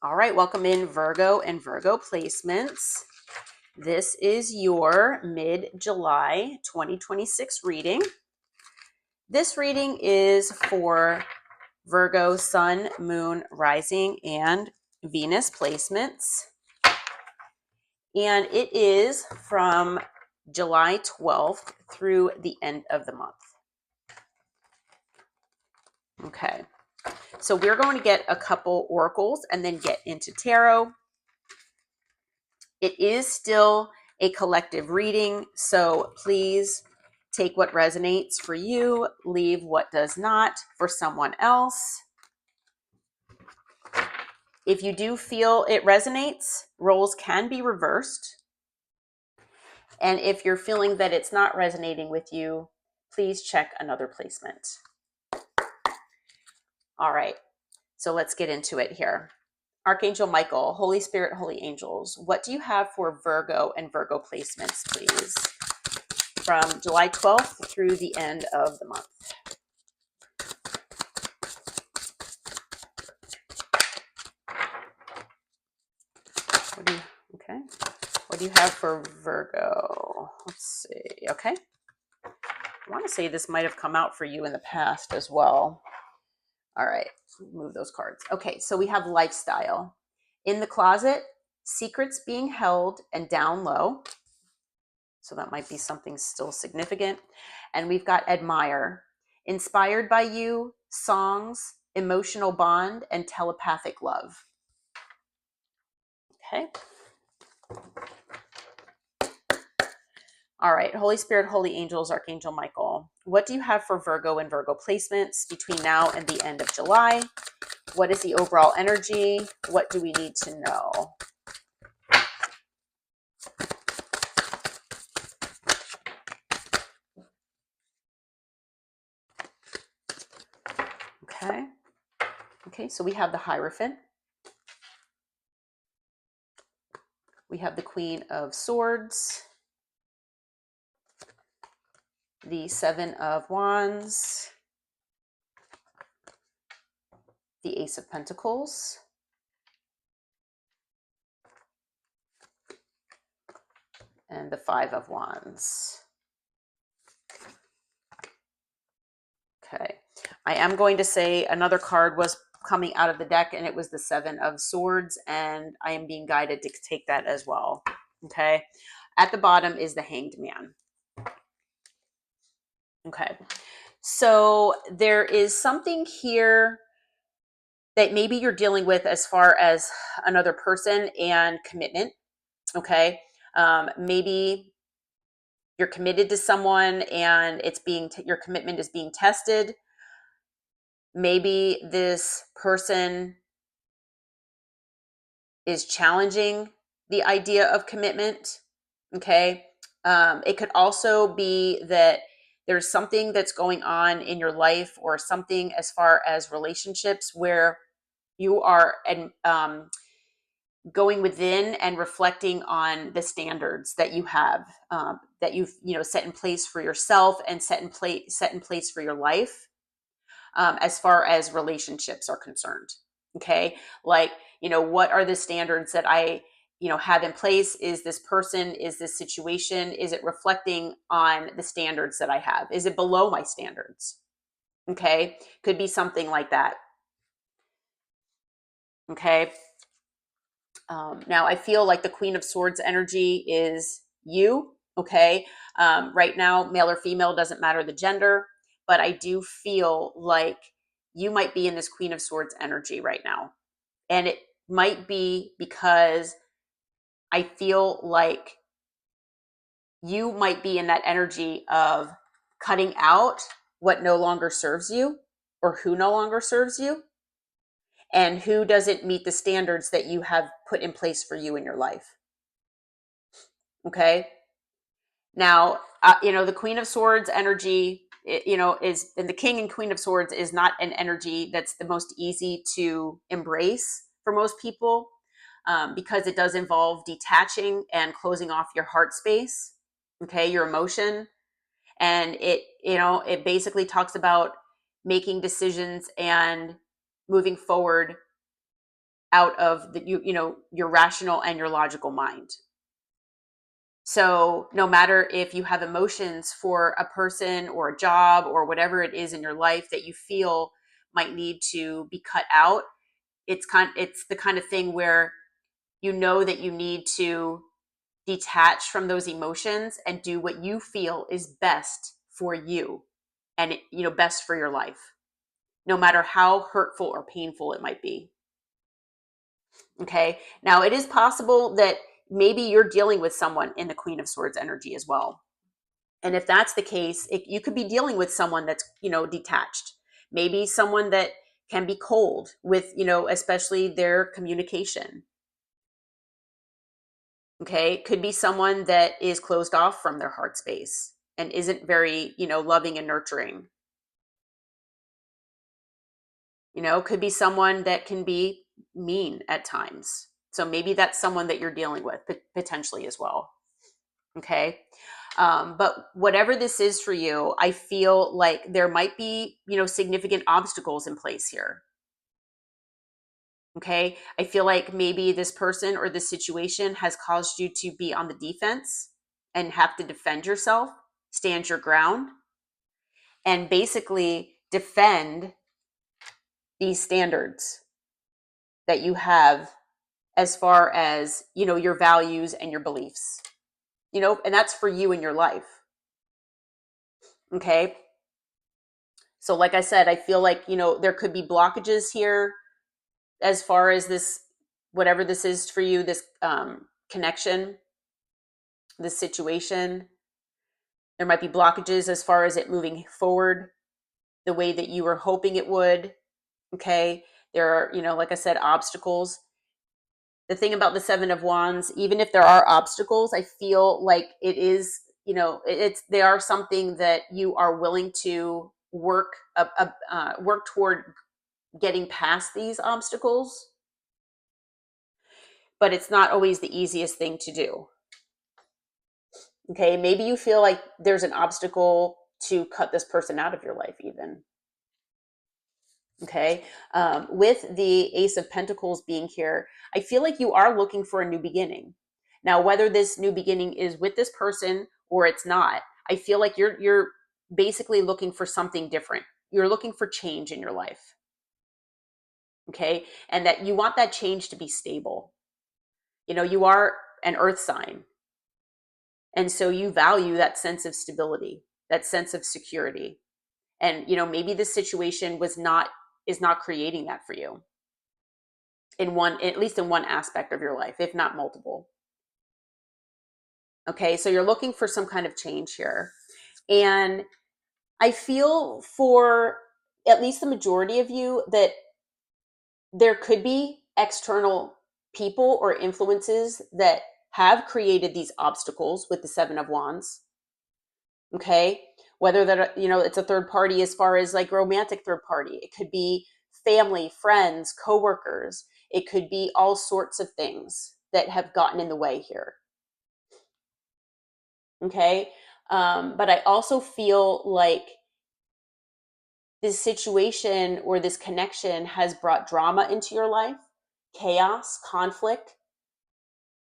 All right, welcome in Virgo and Virgo placements. This is your mid-July 2026 reading. This reading is for Virgo Sun, Moon, Rising, and Venus placements. And it is from July 12th through the end of the month. Okay, so we're going to get a couple oracles and then get into tarot. It is still a collective reading, so please take what resonates for you, leave what does not for someone else. If you do feel it resonates, roles can be reversed. And if you're feeling that it's not resonating with you, please check another placement. All right, so let's get into it here. Archangel Michael, Holy Spirit, Holy Angels, what do you have for Virgo and Virgo placements, please? From July 12th through the end of the month. What do you have for Virgo? Let's see. Okay. I want to say this might have come out for you in the past as well. All right, move those cards. Okay, so we have lifestyle. In the closet, secrets being held and down low. So that might be something still significant. And we've got admire. Inspired by you, songs, emotional bond, and telepathic love. Okay. All right, Holy Spirit, Holy Angels, Archangel Michael. What do you have for Virgo and Virgo placements between now and the end of July? What is the overall energy? What do we need to know? Okay. Okay, so we have the Hierophant. We have the Queen of Swords. The Seven of Wands. The Ace of Pentacles. And the Five of Wands. Okay. I am going to say another card was coming out of the deck, and it was the Seven of Swords, and I am being guided to take that as well. Okay. At the bottom is the Hanged Man. Okay. So there is something here that maybe you're dealing with as far as another person and commitment. Okay. Maybe you're committed to someone and your commitment is being tested. Maybe this person is challenging the idea of commitment. Okay. It could also be that there's something that's going on in your life or something as far as relationships where you are going within and reflecting on the standards that you have, that you've set in place for yourself and set in place for your life, as far as relationships are concerned. Okay, like what are the standards that I have in place? Is this person, is this situation, is it reflecting on the standards that I have? Is it below my standards? Okay, could be something like that. Okay. Now I feel like the Queen of Swords energy is you. Okay. Right now, male or female, doesn't matter the gender, but I do feel like you might be in this Queen of Swords energy right now. And it might be because I feel like you might be in that energy of cutting out what no longer serves you or who no longer serves you and who doesn't meet the standards that you have put in place for you in your life. Okay. Now, the Queen of Swords energy, is, and the King and Queen of Swords is not an energy that's the most easy to embrace for most people, because it does involve detaching and closing off your heart space. Okay. Your emotion. And it basically talks about making decisions and moving forward out of the, your rational and your logical mind. So no matter if you have emotions for a person or a job or whatever it is in your life that you feel might need to be cut out, it's the kind of thing where you know that you need to detach from those emotions and do what you feel is best for you and best for your life, no matter how hurtful or painful it might be. Okay. Now it is possible that maybe you're dealing with someone in the Queen of Swords energy as well. And if that's the case, you could be dealing with someone that's, detached, maybe someone that can be cold with, especially their communication. Okay. Could be someone that is closed off from their heart space and isn't very, loving and nurturing. Could be someone that can be mean at times. So maybe that's someone that you're dealing with potentially as well. Okay. But whatever this is for you, I feel like there might be, significant obstacles in place here. Okay. I feel like maybe this person or this situation has caused you to be on the defense and have to defend yourself, stand your ground, and basically defend these standards that you have as far as, your values and your beliefs, and that's for you in your life. Okay. So like I said, I feel like, there could be blockages here as far as this, whatever this is for you, this connection, this situation. There might be blockages as far as it moving forward the way that you were hoping it would. Okay. There are, like I said, obstacles. The thing about the Seven of Wands, even if there are obstacles, I feel like it is, they are something that you are willing to work toward getting past these obstacles, but it's not always the easiest thing to do. Okay, maybe you feel like there's an obstacle to cut this person out of your life even. Okay, with the Ace of Pentacles being here, I feel like you are looking for a new beginning. Now, whether this new beginning is with this person or it's not, I feel like you're basically looking for something different. You're looking for change in your life. Okay, and that you want that change to be stable. You are an earth sign. And so you value that sense of stability, that sense of security. And, maybe this situation is not creating that for you at least in one aspect of your life, if not multiple. Okay. So you're looking for some kind of change here. And I feel for at least the majority of you that there could be external people or influences that have created these obstacles with the Seven of Wands. Okay. Whether that, it's a third party as far as like romantic third party. It could be family, friends, coworkers. It could be all sorts of things that have gotten in the way here. Okay. But I also feel like this situation or this connection has brought drama into your life, chaos, conflict,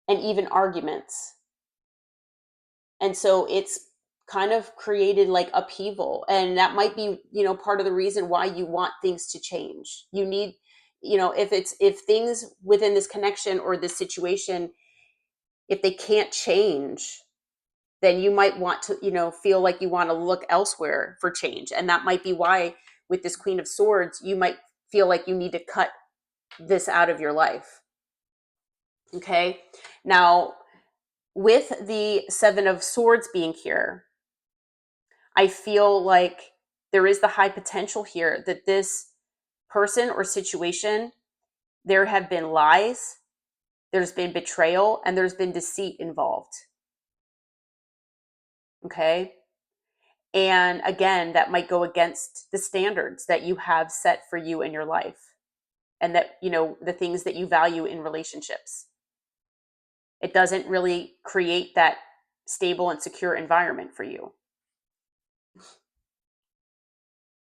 and even arguments. And so it's kind of created like upheaval. And that might be, part of the reason why you want things to change. You need, if things within this connection or this situation, if they can't change, then you might want to, feel like you want to look elsewhere for change. And that might be why with this Queen of Swords, you might feel like you need to cut this out of your life. Okay. Now, with the Seven of Swords being here, I feel like there is the high potential here that this person or situation, there have been lies, there's been betrayal, and there's been deceit involved. Okay. And again, that might go against the standards that you have set for you in your life and that, the things that you value in relationships. It doesn't really create that stable and secure environment for you.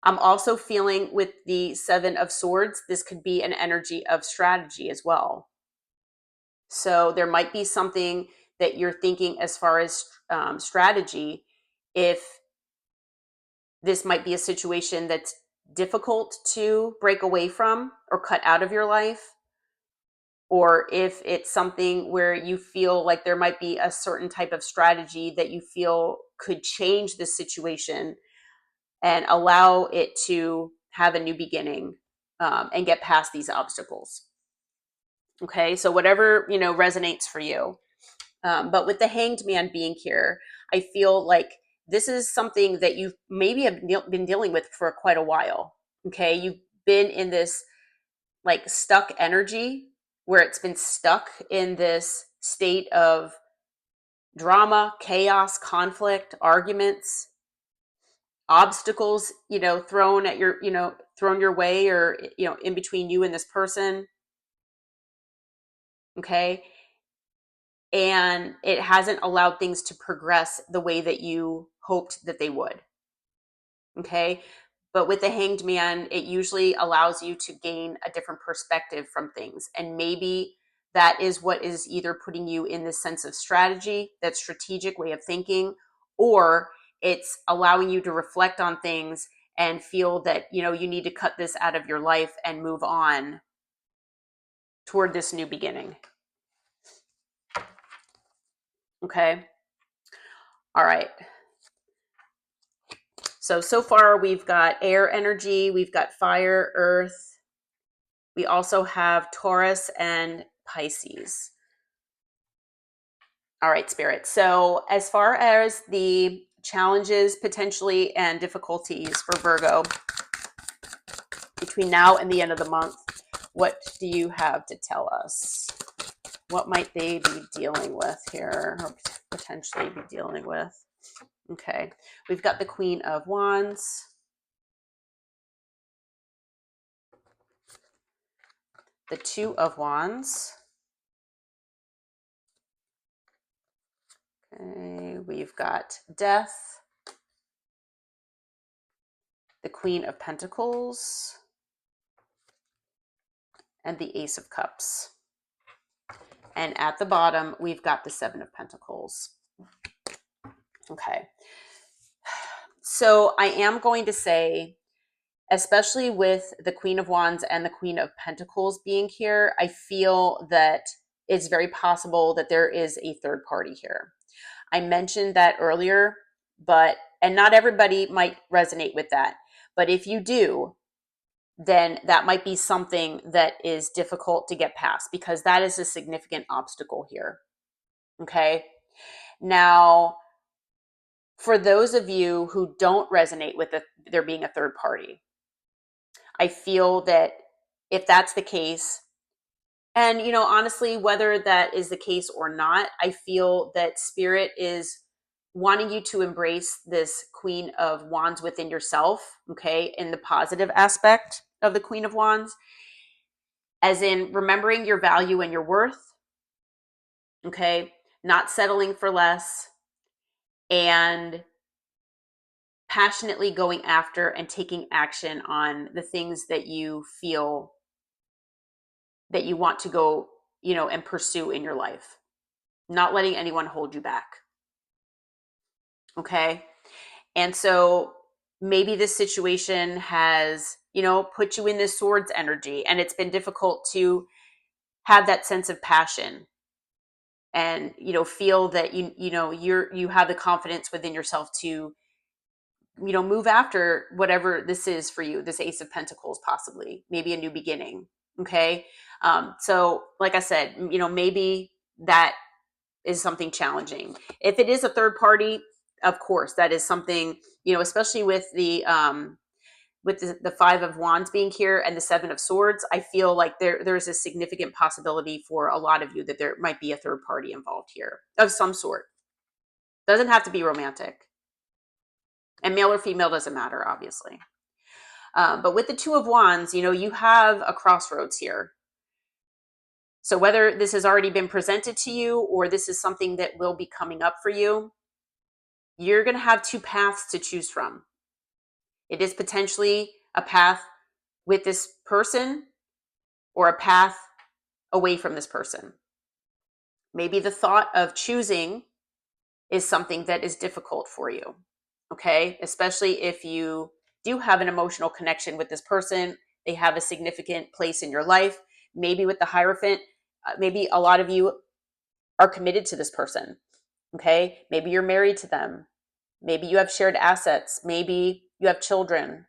I'm also feeling with the Seven of Swords, this could be an energy of strategy as well. So there might be something that you're thinking as far as strategy, if this might be a situation that's difficult to break away from or cut out of your life, or if it's something where you feel like there might be a certain type of strategy that you feel could change the situation and allow it to have a new beginning, and get past these obstacles. Okay, so whatever, resonates for you. But with the Hanged Man being here, I feel like this is something that you maybe have been dealing with for quite a while. Okay, you've been in this like stuck energy where it's been stuck in this state of drama, chaos, conflict, arguments, obstacles, thrown at your, thrown your way, or, in between you and this person. Okay. And it hasn't allowed things to progress the way that you hoped that they would. Okay. But with the Hanged Man, it usually allows you to gain a different perspective from things. And maybe that is what is either putting you in this sense of strategy, that strategic way of thinking, or it's allowing you to reflect on things and feel that, you need to cut this out of your life and move on toward this new beginning. Okay. All right. So far we've got air energy, we've got fire, earth. We also have Taurus and Pisces. All right, Spirit. So as far as the challenges potentially and difficulties for Virgo between now and the end of the month, what do you have to tell us? What might they be dealing with here, or potentially be dealing with? Okay, we've got the Queen of Wands, the Two of Wands. Okay, we've got Death, the Queen of Pentacles, and the Ace of Cups. And at the bottom, we've got the Seven of Pentacles. Okay. So I am going to say, especially with the Queen of Wands and the Queen of Pentacles being here, I feel that it's very possible that there is a third party here. I mentioned that earlier, and not everybody might resonate with that. But if you do, then that might be something that is difficult to get past, because that is a significant obstacle here. Okay. Now, for those of you who don't resonate with there being a third party, I feel that if that's the case, and, honestly, whether that is the case or not, I feel that Spirit is wanting you to embrace this Queen of Wands within yourself, okay, in the positive aspect of the Queen of Wands, as in remembering your value and your worth, okay, not settling for less, and passionately going after and taking action on the things that you feel that you want to go, and pursue in your life, not letting anyone hold you back. Okay. And so maybe this situation has, put you in this swords energy, and it's been difficult to have that sense of passion and, feel that you have the confidence within yourself to, move after whatever this is for you, this Ace of Pentacles, possibly, maybe a new beginning. Okay. So like I said, maybe that is something challenging. If it is a third party, of course, that is something, especially with the Five of Wands being here and the Seven of Swords, I feel like there's a significant possibility for a lot of you that there might be a third party involved here of some sort. Doesn't have to be romantic. And male or female doesn't matter, obviously. But with the Two of Wands, you have a crossroads here. So whether this has already been presented to you or this is something that will be coming up for you, you're going to have two paths to choose from. It is potentially a path with this person or a path away from this person. Maybe the thought of choosing is something that is difficult for you, okay? Especially if you do have an emotional connection with this person, they have a significant place in your life. Maybe with the Hierophant, maybe a lot of you are committed to this person, okay? Maybe you're married to them. Maybe you have shared assets. Maybe you have children,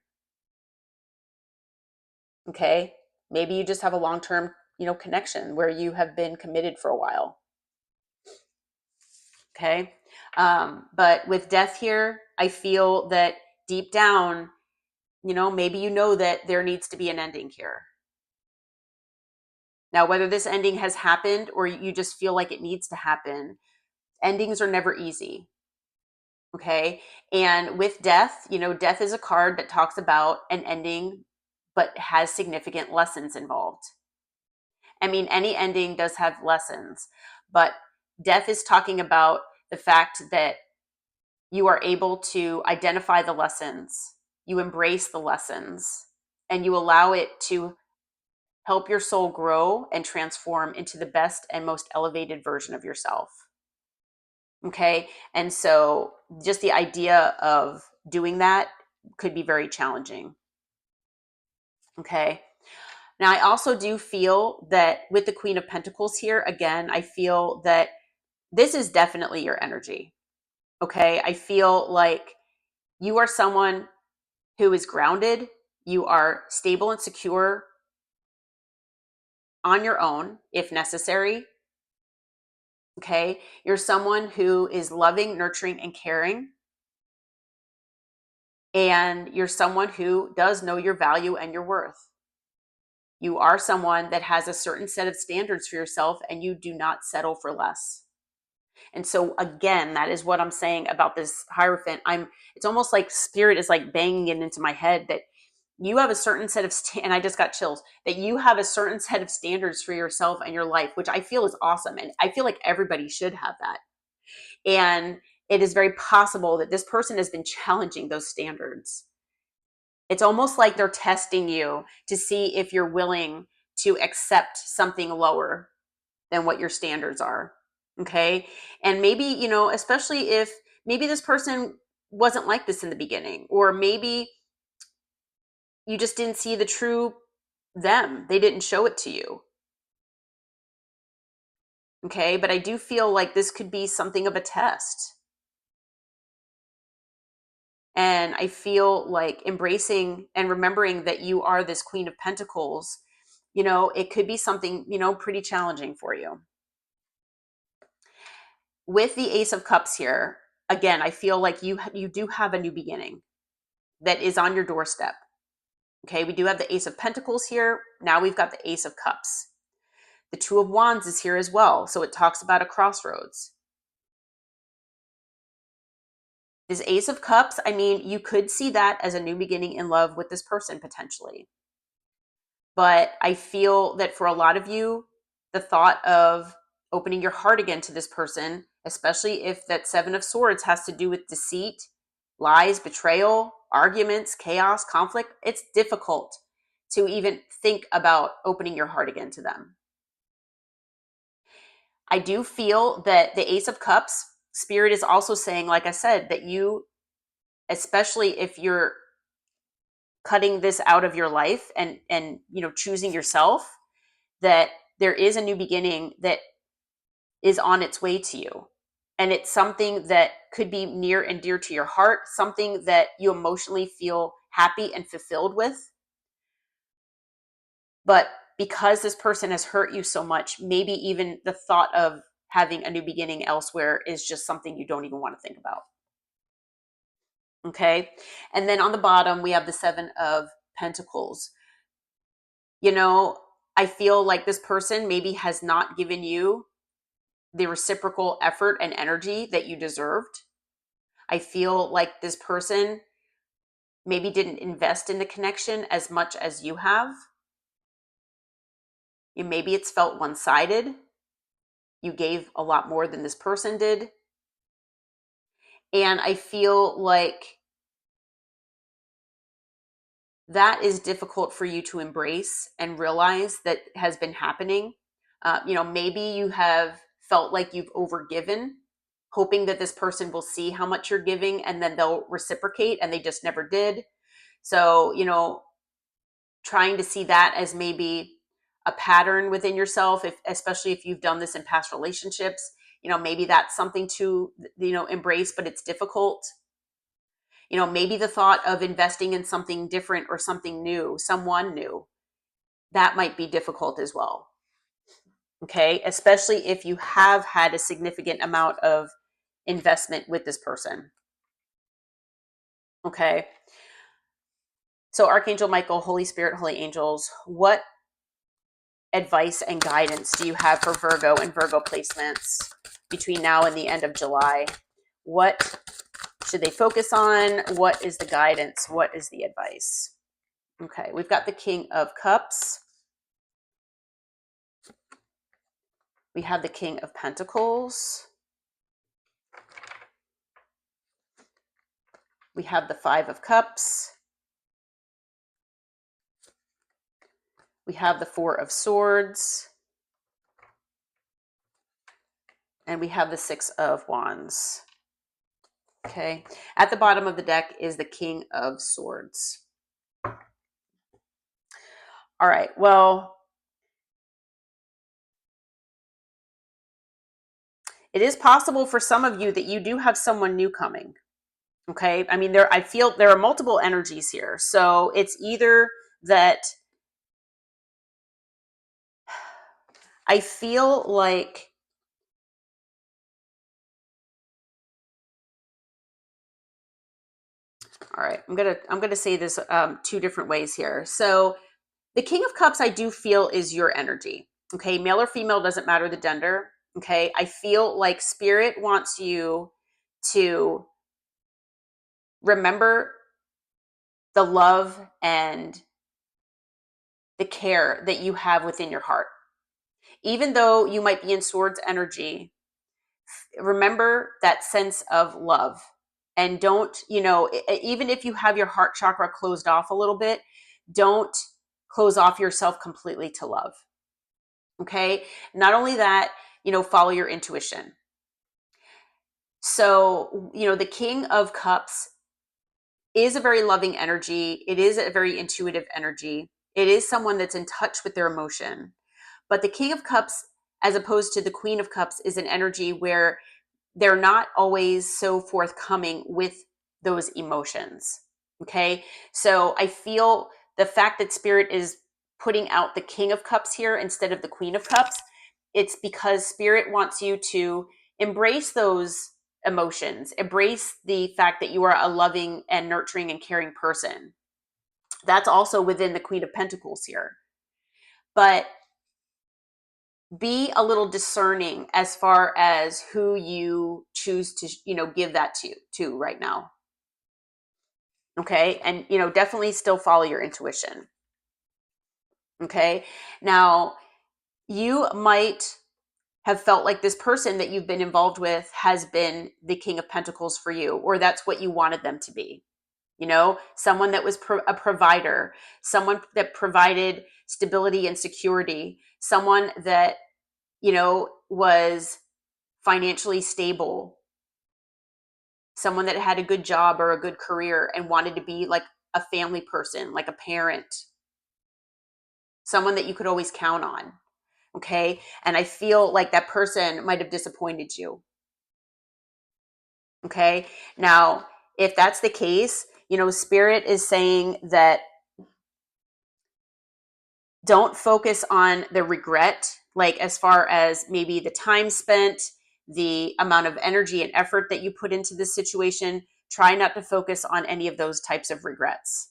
okay? Maybe you just have a long-term, connection where you have been committed for a while, okay? But with death here, I feel that deep down, maybe you know that there needs to be an ending here. Now, whether this ending has happened or you just feel like it needs to happen, endings are never easy. Okay. And with death, death is a card that talks about an ending, but has significant lessons involved. I mean, any ending does have lessons, but death is talking about the fact that you are able to identify the lessons, you embrace the lessons, and you allow it to help your soul grow and transform into the best and most elevated version of yourself. Okay. And so just the idea of doing that could be very challenging. Okay. Now, I also do feel that with the Queen of Pentacles here, again, I feel that this is definitely your energy. Okay. I feel like you are someone who is grounded, you are stable and secure on your own if necessary. Okay. You're someone who is loving, nurturing, and caring. And you're someone who does know your value and your worth. You are someone that has a certain set of standards for yourself and you do not settle for less. And so again, that is what I'm saying about this Hierophant. It's almost like spirit is like banging it into my head that you have a certain set of, and I just got chills, that you have a certain set of standards for yourself and your life, which I feel is awesome. And I feel like everybody should have that. And it is very possible that this person has been challenging those standards. It's almost like they're testing you to see if you're willing to accept something lower than what your standards are. Okay. And maybe, especially if maybe this person wasn't like this in the beginning, or maybe you just didn't see the true them. They didn't show it to you. Okay. But I do feel like this could be something of a test. And I feel like embracing and remembering that you are this Queen of Pentacles, it could be something, pretty challenging for you. With the Ace of Cups here, again, I feel like you do have a new beginning that is on your doorstep. Okay, we do have the Ace of Pentacles here. Now we've got the Ace of Cups. The Two of Wands is here as well. So it talks about a crossroads. This Ace of Cups, I mean, you could see that as a new beginning in love with this person potentially. But I feel that for a lot of you, the thought of opening your heart again to this person, especially if that Seven of Swords has to do with deceit, lies, betrayal, arguments, chaos, conflict, it's difficult to even think about opening your heart again to them. I do feel that the Ace of Cups, Spirit is also saying, like I said, that you, especially if you're cutting this out of your life and choosing yourself, that there is a new beginning that is on its way to you. And it's something that could be near and dear to your heart, something that you emotionally feel happy and fulfilled with. But because this person has hurt you so much, maybe even the thought of having a new beginning elsewhere is just something you don't even want to think about. Okay. And then on the bottom, we have the Seven of Pentacles. I feel like this person maybe has not given you the reciprocal effort and energy that you deserved. I feel like this person maybe didn't invest in the connection as much as you have. Maybe it's felt one-sided. You gave a lot more than this person did. And I feel like that is difficult for you to embrace and realize that has been happening. Maybe you have felt like you've overgiven, hoping that this person will see how much you're giving and then they'll reciprocate, and they just never did. So, trying to see that as maybe a pattern within yourself, especially if you've done this in past relationships, maybe that's something to, embrace, but it's difficult. Maybe the thought of investing in something different or something new, someone new, that might be difficult as well. Okay. Especially if you have had a significant amount of investment with this person. Okay. So Archangel Michael, Holy Spirit, Holy Angels, what advice and guidance do you have for Virgo and Virgo placements between now and the end of July? What should they focus on? What is the guidance? What is the advice? Okay, we've got the King of Cups. We have the King of Pentacles. We have the Five of Cups. We have the Four of Swords. And we have the Six of Wands. Okay, at the bottom of the deck is the King of Swords. All right, well, it is possible for some of you that you do have someone new coming. Okay, I mean, I feel there are multiple energies here. So it's either that I feel like all right, I'm gonna say this two different ways here. So the King of Cups, I do feel, is your energy. Okay, male or female, doesn't matter the gender. Okay, I feel like Spirit wants you to remember the love and the care that you have within your heart. Even though you might be in Swords energy, remember that sense of love. And don't, even if you have your heart chakra closed off a little bit, don't close off yourself completely to love. Okay. Not only that, follow your intuition. So, the King of Cups is a very loving energy. It is a very intuitive energy. It is someone that's in touch with their emotion. But the King of Cups, as opposed to the Queen of Cups, is an energy where they're not always so forthcoming with those emotions. Okay. So I feel the fact that Spirit is putting out the King of Cups here instead of the Queen of Cups, it's because Spirit wants you to embrace those emotions, embrace the fact that you are a loving and nurturing and caring person. That's also within the Queen of Pentacles here. But be a little discerning as far as who you choose to, give that to right now. Okay. And, definitely still follow your intuition. Okay. Now, you might have felt like this person that you've been involved with has been the King of Pentacles for you, or that's what you wanted them to be. Someone that was a provider, someone that provided stability and security, someone that, was financially stable, someone that had a good job or a good career and wanted to be like a family person, like a parent, someone that you could always count on. Okay. And I feel like that person might have disappointed you. Okay. Now, if that's the case, Spirit is saying that don't focus on the regret, like as far as maybe the time spent, the amount of energy and effort that you put into this situation. Try not to focus on any of those types of regrets.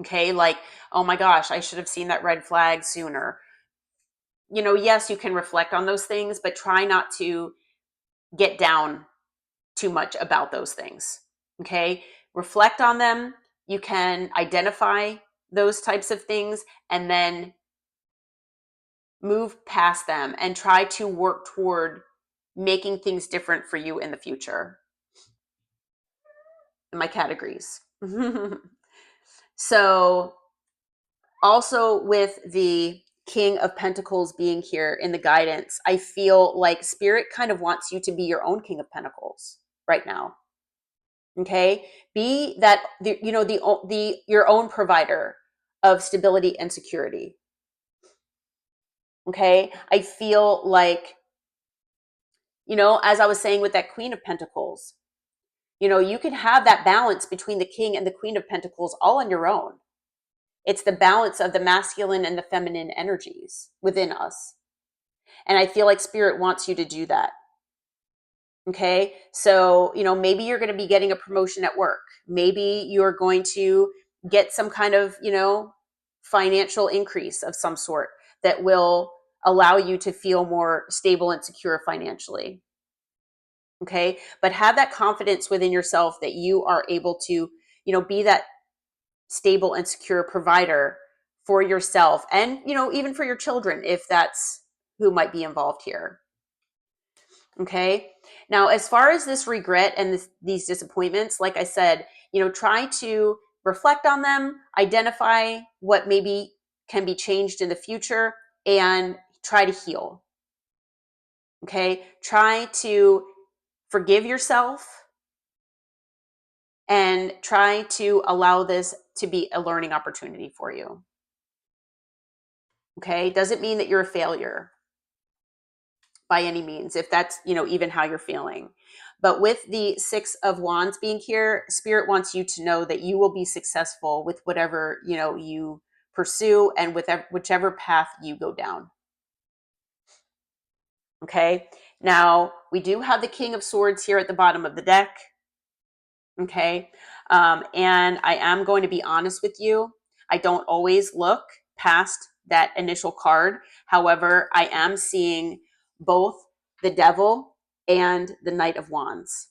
Okay. Like, oh my gosh, I should have seen that red flag sooner. Yes, you can reflect on those things, but try not to get down too much about those things. Okay. Reflect on them. You can identify those types of things and then move past them and try to work toward making things different for you in the future. In my categories. So Also, with the King of Pentacles being here in the guidance, I feel like Spirit kind of wants you to be your own King of Pentacles right now. Okay, be that the your own provider of stability and security. Okay, I feel like, as I was saying with that Queen of Pentacles, you can have that balance between the King and the Queen of Pentacles all on your own. It's the balance of the masculine and the feminine energies within us. And I feel like Spirit wants you to do that. Okay. So, maybe you're going to be getting a promotion at work. Maybe you're going to get some kind of, financial increase of some sort that will allow you to feel more stable and secure financially. Okay. But have that confidence within yourself that you are able to, be that stable and secure provider for yourself and, even for your children, if that's who might be involved here. Okay. Now, as far as this regret and these disappointments, like I said, try to reflect on them, identify what maybe can be changed in the future, and try to heal. Okay. Try to forgive yourself and try to allow this to be a learning opportunity for you. Okay. Doesn't mean that you're a failure by any means, if that's, even how you're feeling. But with the Six of Wands being here, Spirit wants you to know that you will be successful with whatever, you pursue and with whichever path you go down. Okay. Now, we do have the King of Swords here at the bottom of the deck. Okay. And I am going to be honest with you. I don't always look past that initial card. However, I am seeing both the Devil and the Knight of Wands.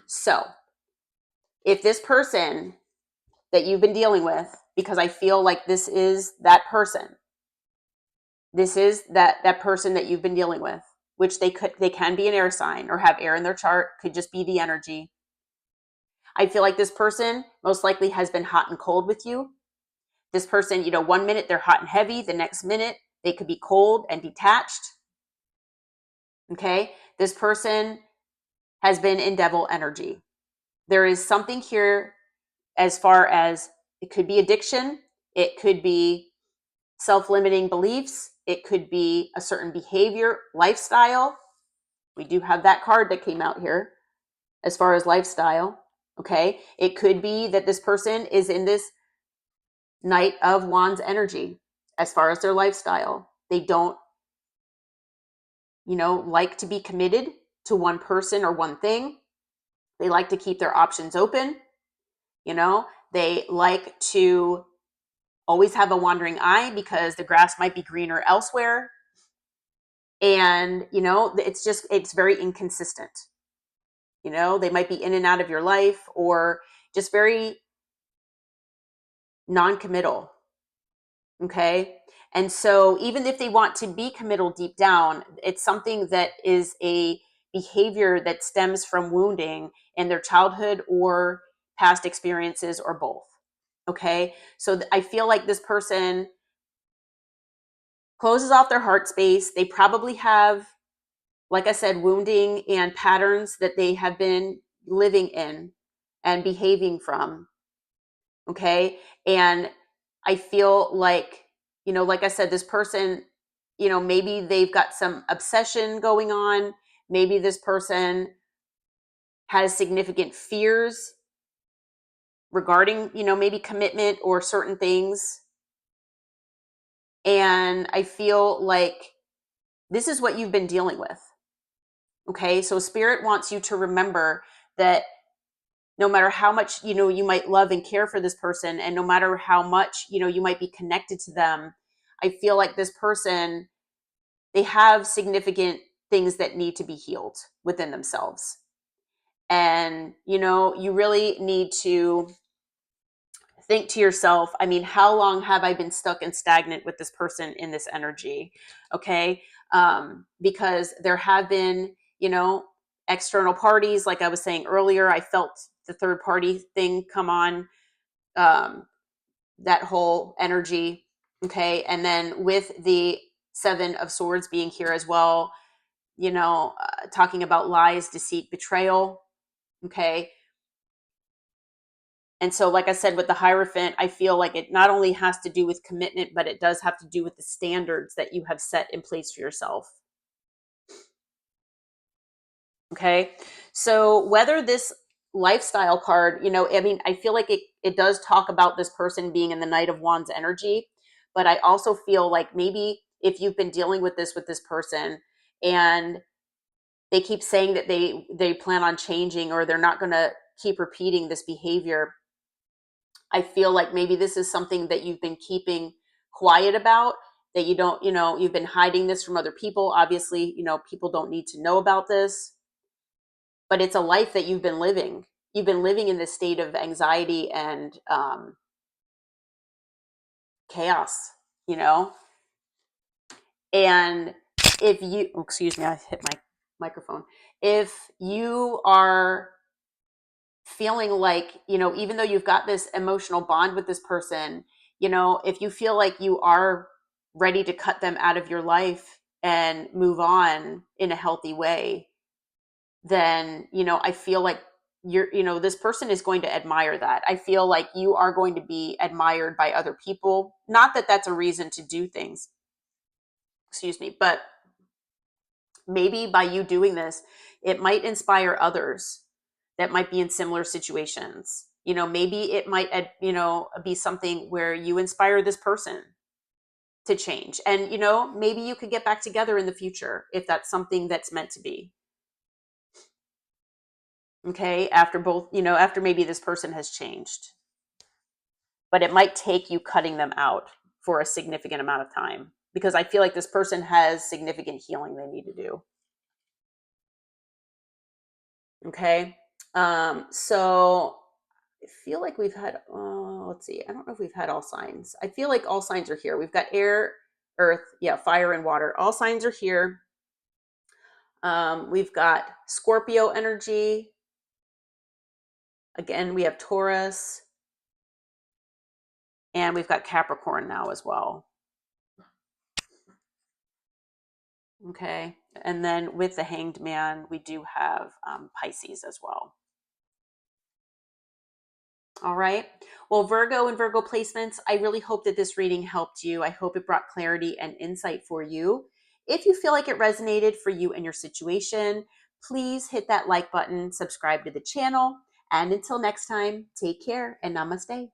So if this person that you've been dealing with, because I feel like this is that person, this is that person that you've been dealing with, which they can be an air sign or have air in their chart, could just be the energy. I feel like this person most likely has been hot and cold with you. This person, 1 minute they're hot and heavy, the next minute they could be cold and detached. Okay. This person has been in devil energy. There is something here as far as it could be addiction. It could be self-limiting beliefs. It could be a certain behavior, lifestyle. We do have that card that came out here as far as lifestyle. Okay. It could be that this person is in this Knight of Wands energy as far as their lifestyle. They don't, like to be committed to one person or one thing. They like to keep their options open. They like to always have a wandering eye because the grass might be greener elsewhere. And, it's very inconsistent. They might be in and out of your life or just very non-committal. Okay. And so even if they want to be committal deep down, it's something that is a behavior that stems from wounding in their childhood or past experiences or both. Okay. So I feel like this person closes off their heart space. They probably have, like I said, wounding and patterns that they have been living in and behaving from. Okay. And I feel like, like I said, this person, maybe they've got some obsession going on. Maybe this person has significant fears regarding, maybe commitment or certain things. And I feel like this is what you've been dealing with. Okay. So Spirit wants you to remember that no matter how much, you might love and care for this person, and no matter how much, you might be connected to them, I feel like this person, they have significant things that need to be healed within themselves. And, you really need to think to yourself, I mean, how long have I been stuck and stagnant with this person in this energy? Okay. Because there have been, external parties. Like I was saying earlier, I felt the third party thing come on, that whole energy. Okay. And then with the Seven of Swords being here as well, talking about lies, deceit, betrayal. Okay. And so, like I said, with the Hierophant, I feel like it not only has to do with commitment, but it does have to do with the standards that you have set in place for yourself. Okay. So whether this lifestyle card, I feel like it does talk about this person being in the Knight of Wands energy, but I also feel like maybe if you've been dealing with this person and they keep saying that they plan on changing, or they're not going to keep repeating this behavior, I feel like maybe this is something that you've been keeping quiet about, that you don't, you've been hiding this from other people. Obviously, people don't need to know about this, but it's a life that you've been living. You've been living in this state of anxiety and chaos, you know? And if you, excuse me, I hit my microphone. If you are feeling like, even though you've got this emotional bond with this person, if you feel like you are ready to cut them out of your life and move on in a healthy way, then, I feel like this person is going to admire that. I feel like you are going to be admired by other people. Not that that's a reason to do things, excuse me, but maybe by you doing this, it might inspire others that might be in similar situations. Maybe it might, be something where you inspire this person to change. And, maybe you could get back together in the future if that's something that's meant to be. Okay. After maybe this person has changed, but it might take you cutting them out for a significant amount of time, because I feel like this person has significant healing they need to do. Okay. So I feel like we've had, let's see, I don't know if we've had all signs. I feel like all signs are here. We've got air, earth, fire, and water. All signs are here. We've got Scorpio energy. Again, we have Taurus. And we've got Capricorn now as well. Okay. And then with the Hanged Man, we do have Pisces as well. All right. Well, Virgo and Virgo placements, I really hope that this reading helped you. I hope it brought clarity and insight for you. If you feel like it resonated for you and your situation, please hit that like button, subscribe to the channel. And until next time, take care and namaste.